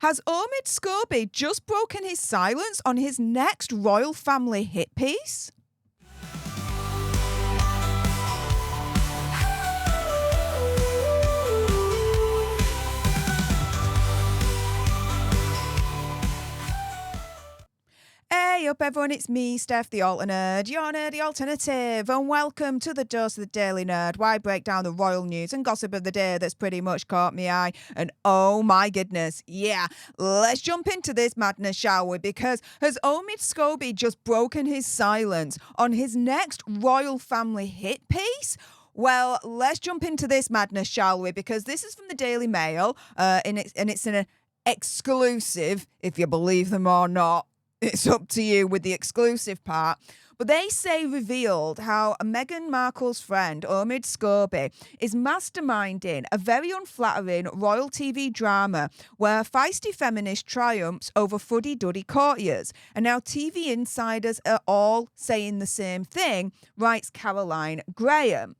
Has Omid Scobie just broken his silence on his next royal family hit piece? Hey up everyone, it's me, Stef The Alter Nerd, your nerdy alternative, and welcome to the Dose of the Daily Nerd, where I break down the royal news and gossip of the day that's pretty much caught me eye. And oh my goodness, yeah, let's jump into this madness, shall we? Because has Omid Scobie just broken his silence on his next royal family hit piece? Well, let's jump into this madness, shall we? Because this is from the Daily Mail, and it's an exclusive, if you believe them or not. It's up to you with the exclusive part. But they say revealed how Meghan Markle's friend, Omid Scobie, is masterminding a very unflattering royal TV drama where feisty feminist triumphs over fuddy-duddy courtiers. And now TV insiders are all saying the same thing, writes Caroline Graham.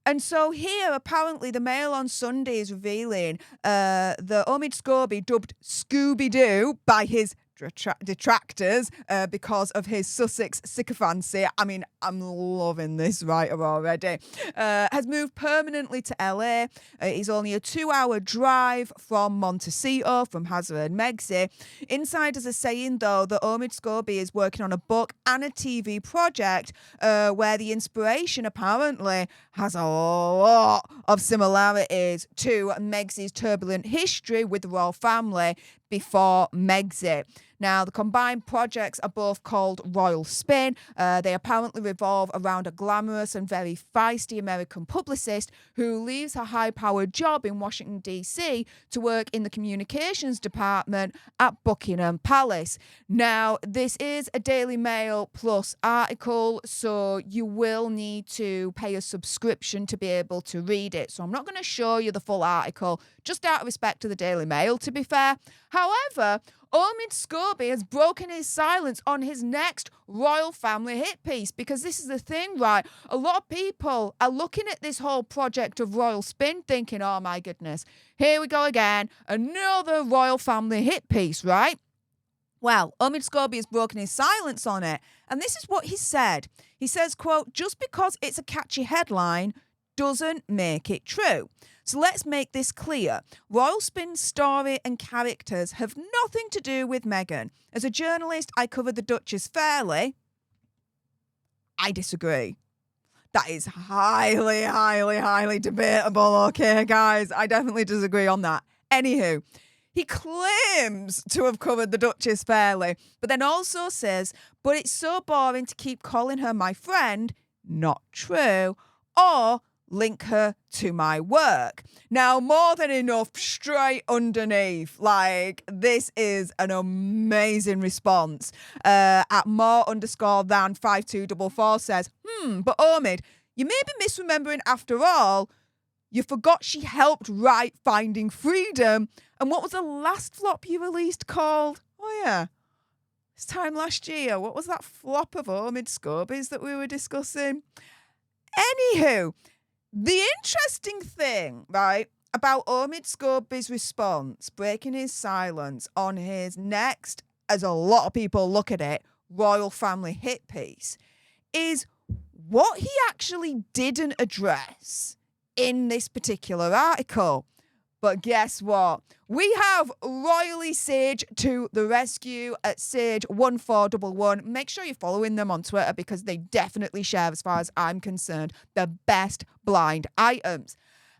And so here, apparently, the Mail on Sunday is revealing that Omid Scobie, dubbed Scooby-Doo by his detractors because of his Sussex sycophancy. I mean, I'm loving this writer already. Has moved permanently to LA. He's only a 2-hour drive from Montecito, from Harry and Meghan. Insiders are saying, though, that Omid Scobie is working on a book and a TV project where the inspiration apparently has a lot of similarities to Meg's turbulent history with the royal family before Megxit. Now, the combined projects are both called Royal Spin. They apparently revolve around a glamorous and very feisty American publicist who leaves her high-powered job in Washington, D.C. to work in the communications department at Buckingham Palace. Now, this is a Daily Mail Plus article, so you will need to pay a subscription to be able to read it. So I'm not going to show you the full article, just out of respect to the Daily Mail, to be fair. However, Omid Scobie has broken his silence on his next royal family hit piece, because this is the thing, right? A lot of people are looking at this whole project of Royal Spin thinking, oh my goodness, here we go again, another royal family hit piece, right? Well, Omid Scobie has broken his silence on it, and this is what he said. He says, quote, just because it's a catchy headline doesn't make it true. So let's make this clear. Royal Spin's story and characters have nothing to do with Meghan. As a journalist, I covered the Duchess fairly. I disagree. That is highly, highly, highly debatable, okay, guys? I definitely disagree on that. Anywho, he claims to have covered the Duchess fairly, but then also says, but it's so boring to keep calling her my friend. Not true. Or link her to my work. Now, more than enough straight underneath. Like, this is an amazing response. At more_than5244 says, but Omid, you may be misremembering after all. You forgot she helped write Finding Freedom. And what was the last flop you released called? Oh, yeah. This time last year. What was that flop of Omid Scobie's that we were discussing? Anywho, the interesting thing, right, about Omid Scobie's response, breaking his silence on his next, as a lot of people look at it, royal family hit piece, is what he actually didn't address in this particular article. But guess what? We have Royally Sage to the rescue at Sage1411. Make sure you're following them on Twitter, because they definitely share, as far as I'm concerned, the best blind items.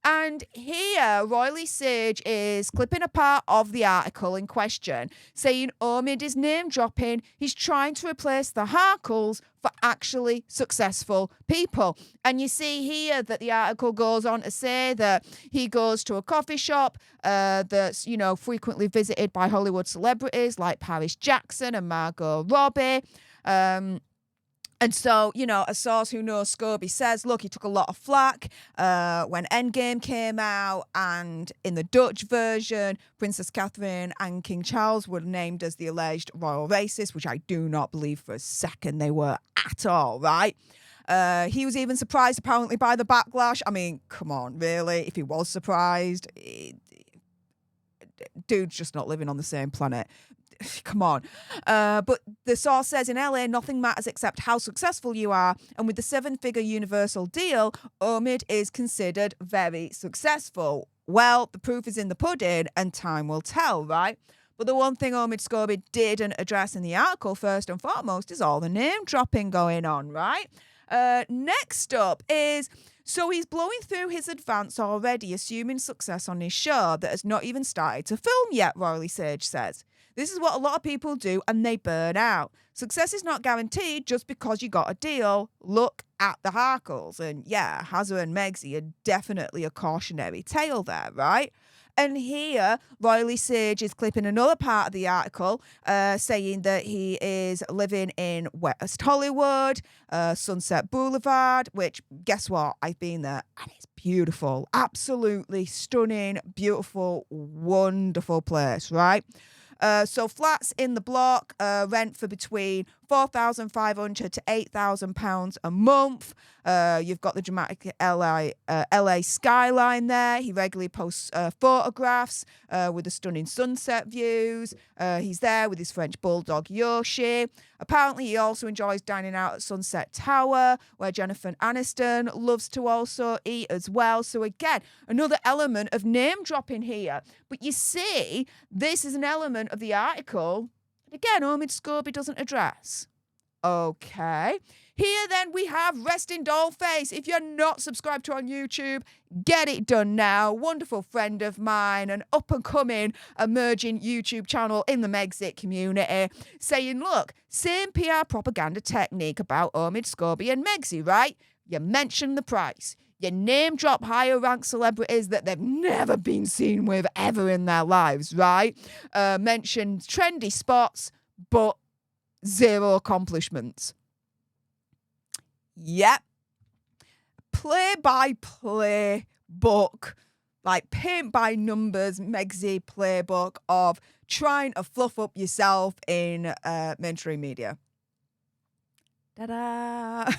And here, Royally Sage is clipping a part of the article in question, saying Omid is name-dropping. He's trying to replace the Harkles for actually successful people. And you see here that the article goes on to say that he goes to a coffee shop that's, you know, frequently visited by Hollywood celebrities like Paris Jackson and Margot Robbie. And so, you know, a source who knows Scobie says, look, he took a lot of flack when Endgame came out, and in the Dutch version, Princess Catherine and King Charles were named as the alleged royal racists, which I do not believe for a second they were at all, right? He was even surprised, apparently, by the backlash. I mean, come on, really? If he was surprised, dude's just not living on the same planet. Come on. But the source says in LA, nothing matters except how successful you are. And with the 7-figure Universal deal, Omid is considered very successful. Well, the proof is in the pudding and time will tell, right? But the one thing Omid Scobie didn't address in the article, first and foremost, is all the name dropping going on, right? Next up is, so he's blowing through his advance already, assuming success on his show that has not even started to film yet, Royally Sage says. This is what a lot of people do and they burn out. Success is not guaranteed just because you got a deal. Look at the Harkles. And yeah, Harry and Meghan are definitely a cautionary tale there, right? And here, Royally Sage is clipping another part of the article saying that he is living in West Hollywood, Sunset Boulevard, which, guess what? I've been there and it's beautiful. Absolutely stunning, beautiful, wonderful place, right? So flats in the block rent for between $4,500 to £8,000 a month. You've got the dramatic LA skyline there. He regularly posts photographs with the stunning sunset views. He's there with his French bulldog Yoshi. Apparently, he also enjoys dining out at Sunset Tower, where Jennifer Aniston loves to also eat as well. So again, another element of name dropping here. But you see, this is an element of the article that, again, Omid Scobie doesn't address. Okay. Here then we have Resting Dollface. If you're not subscribed to on YouTube, get it done now. Wonderful friend of mine, an up-and-coming emerging YouTube channel in the Megxit community, saying, look, same PR propaganda technique about Omid Scobie and Megxit, right? You mention the price. You name drop higher ranked celebrities that they've never been seen with ever in their lives, right? Mention trendy spots, but zero accomplishments. Yep. Play-by-play book, like paint by numbers, Megxit playbook of trying to fluff up yourself in mainstream media. Ta-da!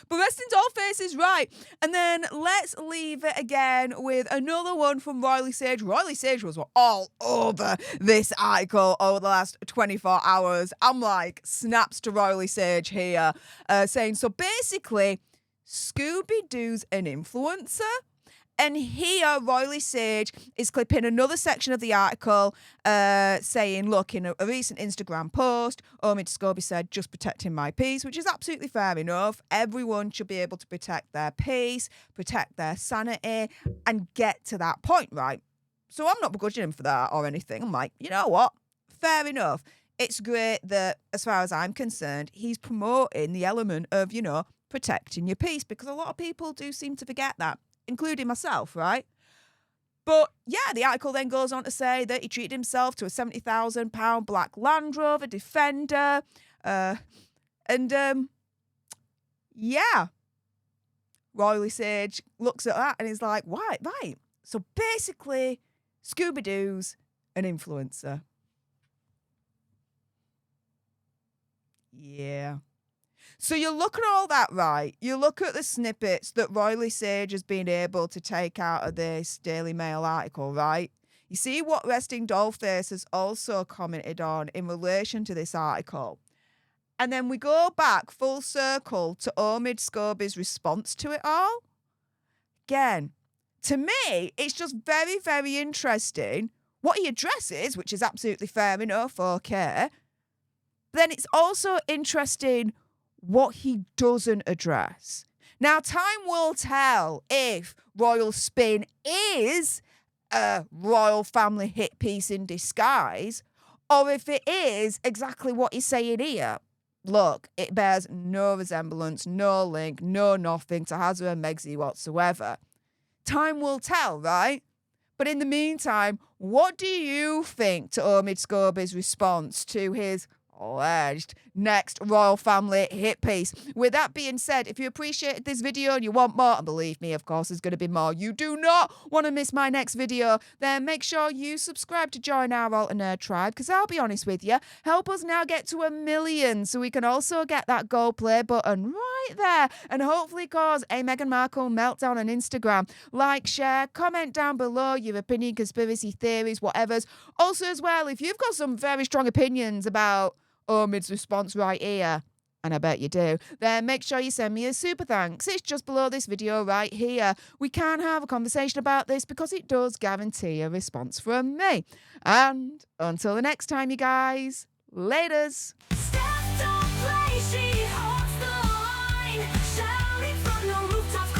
But Resting Dollface is right. And then let's leave it again with another one from Royally Sage. Royally Sage was all over this article over the last 24 hours. I'm like, snaps to Royally Sage here, saying, so basically, Scooby-Doo's an influencer. And here, Royally Sage is clipping another section of the article saying, look, in a recent Instagram post, Omid Scobie said, just protecting my peace, which is absolutely fair enough. Everyone should be able to protect their peace, protect their sanity, and get to that point, right? So I'm not begrudging him for that or anything. I'm like, you know what? Fair enough. It's great that, as far as I'm concerned, he's promoting the element of, you know, protecting your peace, because a lot of people do seem to forget that, including myself, right? But yeah, the article then goes on to say that he treated himself to a £70,000 black Land Rover Defender. Yeah, Royally Sage looks at that and is like, right. So basically, Scooby-Doo's an influencer. Yeah. So you look at all that, right? You look at the snippets that Royally Sage has been able to take out of this Daily Mail article, right? You see what Resting Dollface has also commented on in relation to this article. And then we go back full circle to Omid Scobie's response to it all. Again, to me, it's just very, very interesting what he addresses, which is absolutely fair enough, okay. But then it's also interesting what he doesn't address. Now, time will tell if Royal Spin is a royal family hit piece in disguise, or if it is exactly what he's saying here. Look, it bears no resemblance, no link, no nothing to Harry and Megxit whatsoever. Time will tell, right? But in the meantime, what do you think to Omid Scobie's response to his alleged next royal family hit piece. With that being said, if you appreciated this video and you want more, and believe me, of course, there's going to be more, you do not want to miss my next video, then make sure you subscribe to join our Alter Nerd tribe, because I'll be honest with you, help us now get to 1 million so we can also get that gold play button right there and hopefully cause a Meghan Markle meltdown on Instagram. Like, share, comment down below your opinion, conspiracy theories, whatever's. Also as well, if you've got some very strong opinions about Omids Response right here, and I bet you do, then make sure you send me a super thanks. It's just below this video right here. We can have a conversation about this because it does guarantee a response from me. And until the next time, you guys, laters. Steph don't play, she holds the line, shouting from the rooftops.